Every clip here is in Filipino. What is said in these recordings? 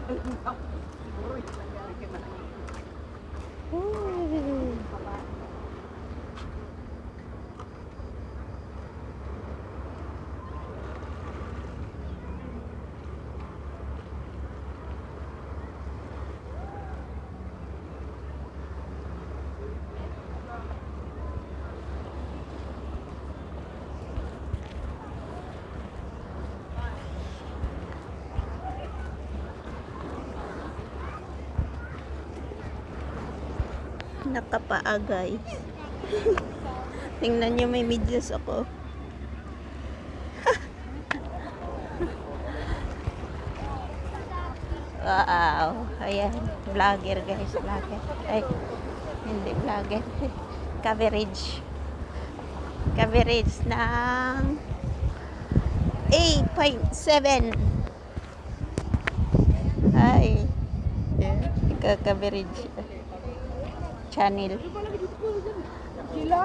Siguro yun lang gari kay Manang. Nakapaa guys. Tingnan nyo, may medyas ako. Wow. Ayan. Vlogger guys. Vlogger. Ay, hindi vlogger. Coverage. Coverage ng 8.7. Ay. Ika-coverage channel. Gila?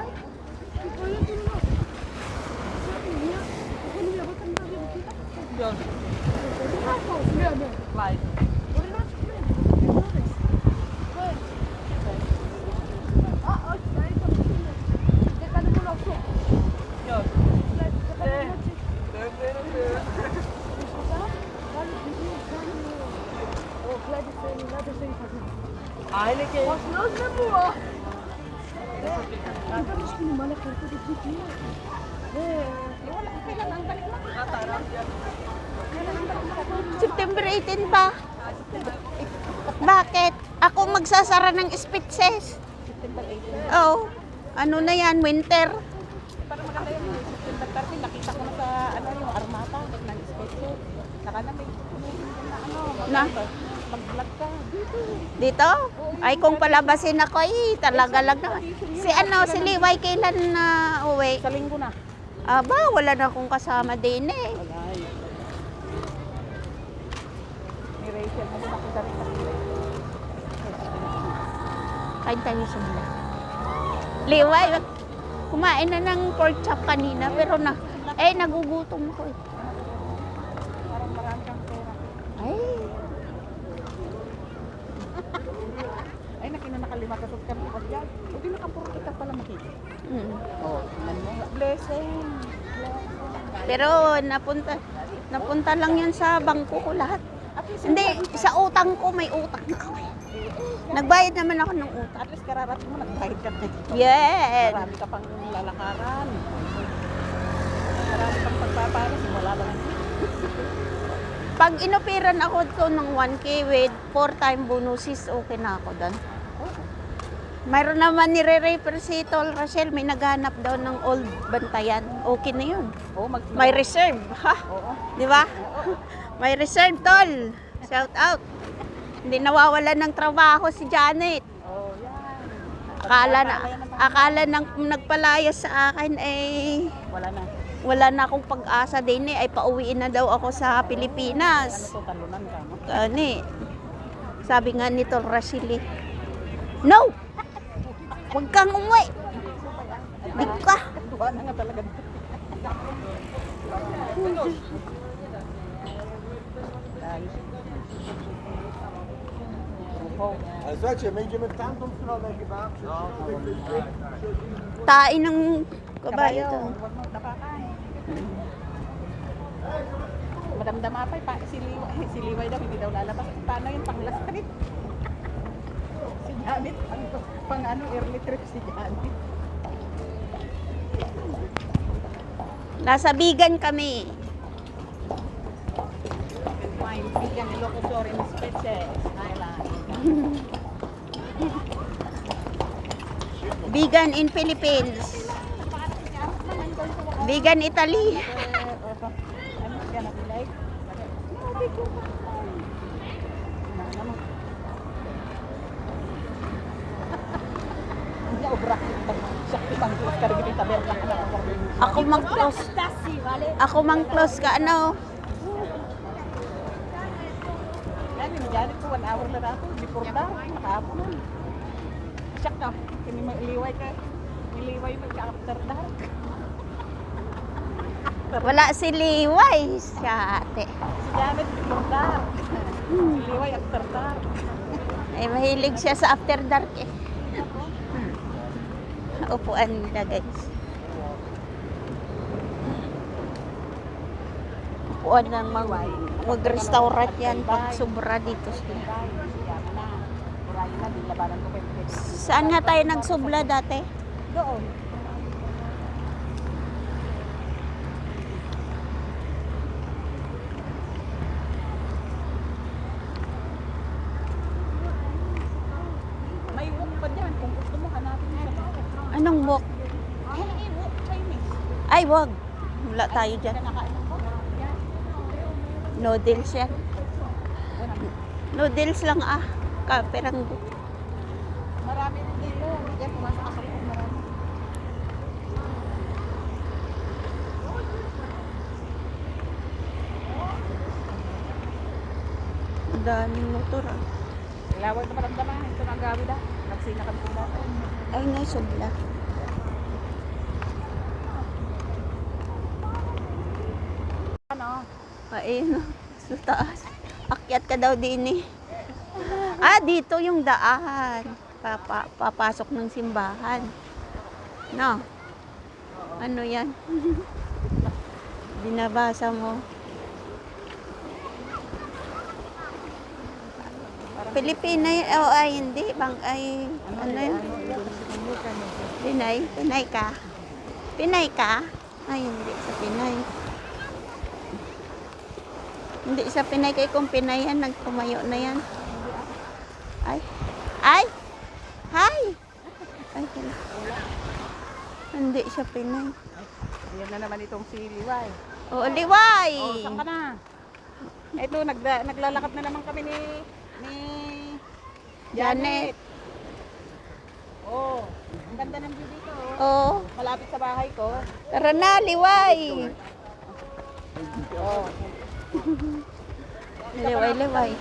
Live. Aile ke September 18 pa. Bakit? Ako magsasara ng Spitses. September 18. Oh, ano na yan, winter. Parang maganda yung September 13. Nakita ko na sa ano yung Armata ng Spetso. Saka na may Na? mag-vlog ka. Dito? Ay, kung palabasin ako, talaga lang naman. Si Liway, kailan na uwi? Sa linggo na. Aba, wala na akong kasama din eh. Alay. Ni Rachel mo nakita rin kasi. Kain tayo sa mula. Liway, kumain na ng pork chop kanina, pero nagugutom ko eh. Parang marami kang pera. Ay, Ay, nakalima ka sa kapatid yan. O di nakapuro kita pala makita. mm. Oh, tingnan mo. Blessing. Pero napunta lang yun sa bangko ko lahat. At least, Hindi, sa utang ko, may utang ako. Nagbayad naman ako ng utang. at least kararating mo, nag-guide ka na. Yes. Marami ka pang lalakaran. Marami kang pagpapala, simula lang. Pag inoperan ako to ng 1K with 4-time bonuses, okay na ako doon. Mayroon naman nire-refer si Tol Rachel, may naghanap daw ng old bantayan. Okay na yun. Oo, May reserve, ha? Oo. Di ba? May reserve, Tol. Shout out. Hindi nawawalan ng trabaho si Janet. Oh, yan. Akala nang nagpalayas sa akin eh Wala na. wala na akong pag-asa din eh, ay pauwiin na daw ako sa Pilipinas. Ano to, talunan ka mo? Ani, sabi nga ni Tol Rachel eh, no! Huwag kang umuwi! Di ka! Duha na nga talaga. Zet je, je met tent omgenomen met je baas. Tain ng kabayo to. Huwag mo napakain. Madamdama pa, si Liway daw, hindi daw lalabas. Paano yung panglas ka rin? Si Janet, pang early trip si Janet. Nasa Bigan kami. Wine, Bigan, Ilocos, in Spetses, Island. Bigan in Philippines. Bigan Italy. Ano siya na bilay? Grabe ko pa. Hindi obra. Sakti bang karga kita berka na ako. Ako mang-close. Ako mang-close ka ano. Yan, yung Janet ko 1 hour na ako. Before dark, nakahapon nun. Siyak na. Kini liway ka. Niliway mo ka after dark. Wala si Liway, siya ate. Si Janet, aktor. Si Liway, aktor. Ay, mahilig siya sa after dark eh. Upuan nila guys. Upuan ng mag-restaurant yan pag sobra dito sila. Burahin na, di labanan ko pwede. Saan nga tayo nagsubla dati? Doon. May wok pa dyan. Kung gusto mo, hanapin mo sa bawat. Anong wok? Wok, Chinese. Ay, wag. Wala tayo dyan. Nakain ng wok. Yan. Noodles yan. Noodles lang ah. Kaperang. Marami rin dito. Yan, pumasok ako rin. Marami. Ang daming motor ah. Ilawag na maramdaman. Ito na ang gawin na. Nagsina kami sila. Ay, nga, subla. Ano? Ayun, sa taas. Akyat ka daw din eh. Ah, dito yung daan. Papasok ng simbahan. No? Ano yan? Binabasa mo. Pilipina yun. Oh, ay, hindi. Ano yun? Pinay? Pinay ka? Pinay ka? Ay, hindi sa Pinay. Hindi sa Pinay kay kung Pinay yan, nagtumayo na yan. Ay. Ay! Hi! Ay, kala. Hindi siya Pinay. Ayan na naman itong si Liway. Oo, Liway! Oh, saan ka na? Ito, naglalakad na naman kami ni Janet. Oh, ang ganda ng view dito. Oh. Oo. Malapit sa bahay ko. Tara na, Liway! Oh. Liway, Liway.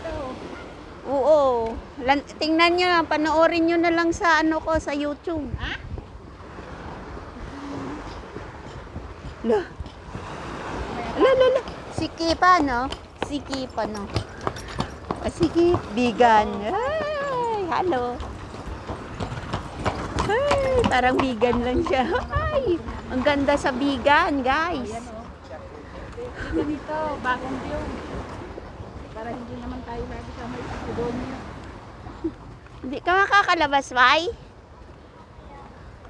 Oo. Tingnan nyo, panoorin nyo na lang sa ano ko, sa YouTube. Ha? La. La. Sikipa, no? Sikipa, no? Sikip, vegan. Ay, hello. Ay, parang vegan lang siya. Ay, ang ganda sa vegan, guys. Ayan oh. Dito dito, bagong view. Para hindi naman tayo lagi sa may Sidonia. Hindi ka makakalabas, Mai?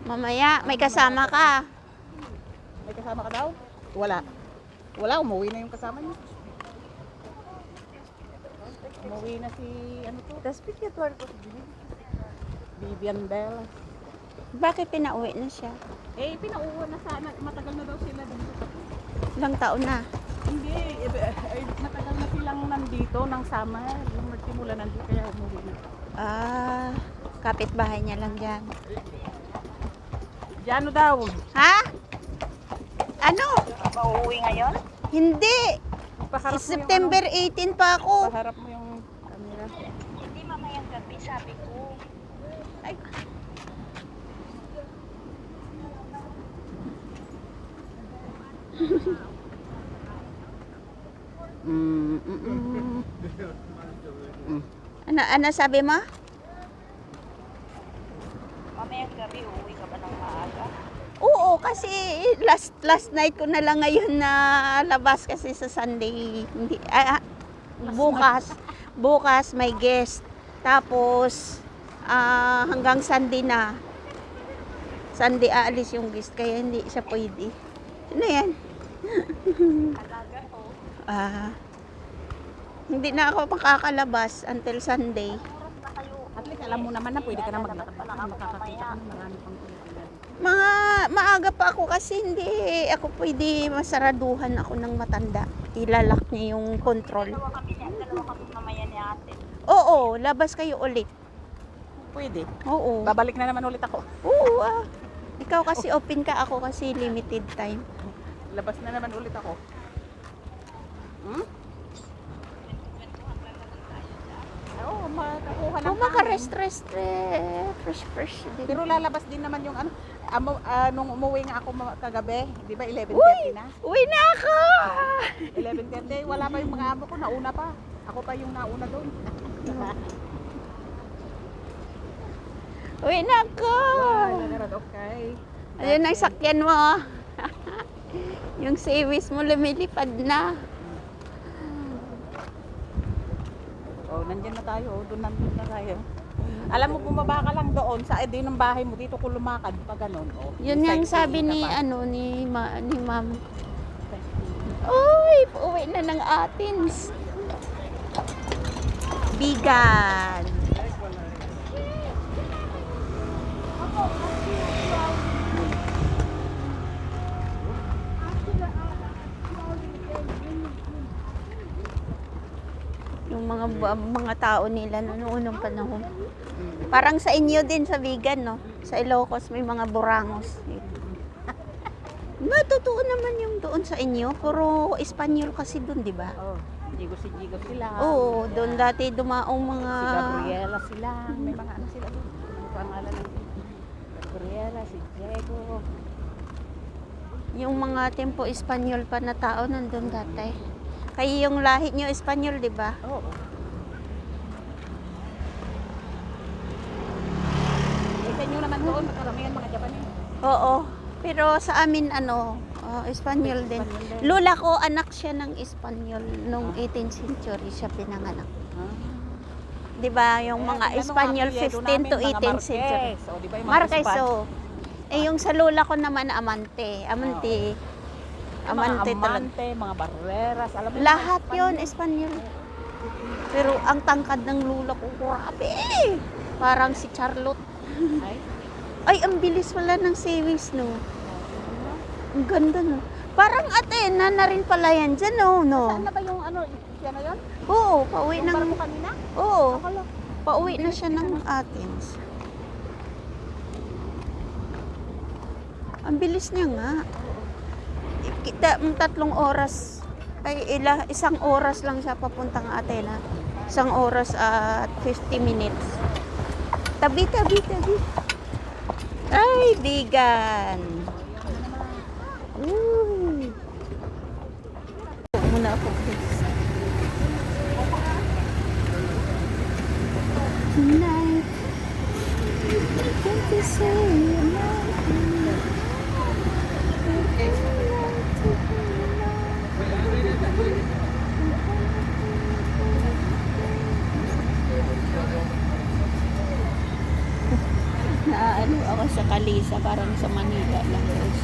Mamaya, may kasama ka. May kasama ka daw? Wala. Wala, umuwi na yung kasama niya. Umuwi na si, ano to? Vivian Bell. Bakit pinauwi na siya? Eh, pinauwi na sana. Matagal na daw sila dito. Ilang taon na? Hindi, matagal na silang nandito ng summer. Yung nagsimula nandito kaya umuwi na. Ah, kapitbahay niya lang dyan. Diyan daw. Ha? Ano? Pauwi ngayon? Hindi. Paharap September 18 pa ako. Paharap mo yung camera. Hindi mamayang gabi, sabi ko. Ay. Ano sabi mo? Mamayang gabi, uuwi ka ba ng maaga? Oo, kasi last night ko na lang ngayon na labas kasi sa Sunday. Hindi, bukas may guest. Tapos hanggang Sunday na. Sunday aalis yung guest kaya hindi siya pwede. Ano yan? Alaga to. Hindi na ako makakalabas until Sunday. Oras na kayo. At least alam mo naman na pwede ka na maglakad. Makakakita ka ng marami pang Maaga pa ako kasi hindi ako pwede masaraduhan ako ng matanda. Ilalak niya yung control. Dalawa kami mamaya ni ate. Oo, labas kayo ulit. Pwede. Oo. Babalik na naman ulit ako. Oo, Ikaw kasi open ka, ako kasi limited time. Labas na naman ulit ako. Hmm? Oo, makakuha ng Kung fresh din. Pero lalabas din naman yung ano, nung umuwi nga ako kagabi, di ba 11:30 Uy! na? Uwi na ako! 11:30, wala pa yung mga amo ko, nauna pa. Ako pa yung nauna doon. Uwi na ako! Okay. Ayun ang sakyan mo. Yung series mo lumilipad na. Oh, nandiyan na tayo. Oh, doon nandun na tayo. Alam mo, bumaba ka lang doon sa din ng bahay mo. Dito ko lumakad pa ganun. Oh, Yun nga ang sabi ni ni ma'am. Uy, pauwi na ng Athens. Bigan. Yung mga tao nila noong unang panahon. Parang sa inyo din sa Bigan, no? Sa Ilocos may mga burangos. Totoo naman yung doon sa inyo. Puro Espanyol kasi doon, di ba? Oh, Jigos sila. Oo, doon dati dumaong mga... Si Gabriela sila. May mga ano sila doon. Ang pangalan ng Gabriela, si Diego. Yung mga tempo Espanyol pa na tao nandun dati. Kaya yung lahi nyo Espanyol, di ba? Oo. Sa inyo naman doon, makaramihan mga Japanese. Oo. Pero sa amin, Espanyol din. Espanyol din. Lola ko, anak siya ng Espanyol. Nung 18th century siya pinanganak. Di ba? Yung mga Espanyol 15 to 18th century. O, di ba yung mga Marquez, Espan- so. Eh, yung sa lola ko naman, Amante. Amante. Yung Amante mga talaga. Amante, mga Barreras, alam mo yung Lahat mga yon Espanyol. Espanyol. Pero ang tangkad ng lula ko, grabe. Parang si Charlotte. Ay, Ay, ang bilis wala ng series, no? Ang ganda, no? Parang Athena na rin pala yan dyan, no? saan na ba yung ano, siya na yun? Oo, pauwi Yung ng... parang mo kanina? Oo, Akala. pauwi na siya ng Athens. Ang bilis niya nga. Kita, 3 oras. Ay, isang oras lang siya papuntang Athena. 1 oras at 50 minutes. Tabi. Ay, Bigan. Uy. Muna ako, please. Tonight, can't you say you love me? Naano ako sa Kalisa, parang sa Manila lang guys.